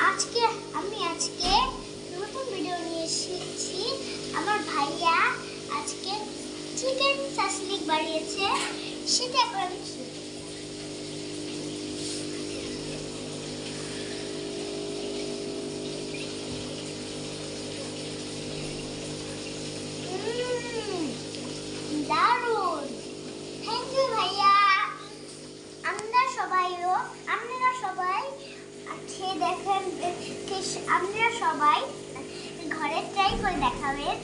আজকে নতুন ভিডিও নিয়ে এসেছি। আমার ভাইয়া আজকে চিকেন চাসলিক বানিয়েছে, সেটা এখন আমি দারুন। থ্যাংক ইউ ভাইয়া। আপনারা সবাই খেয়ে দেখেন, আপনারা সবাই ঘরে ট্রাই করে দেখাবেন।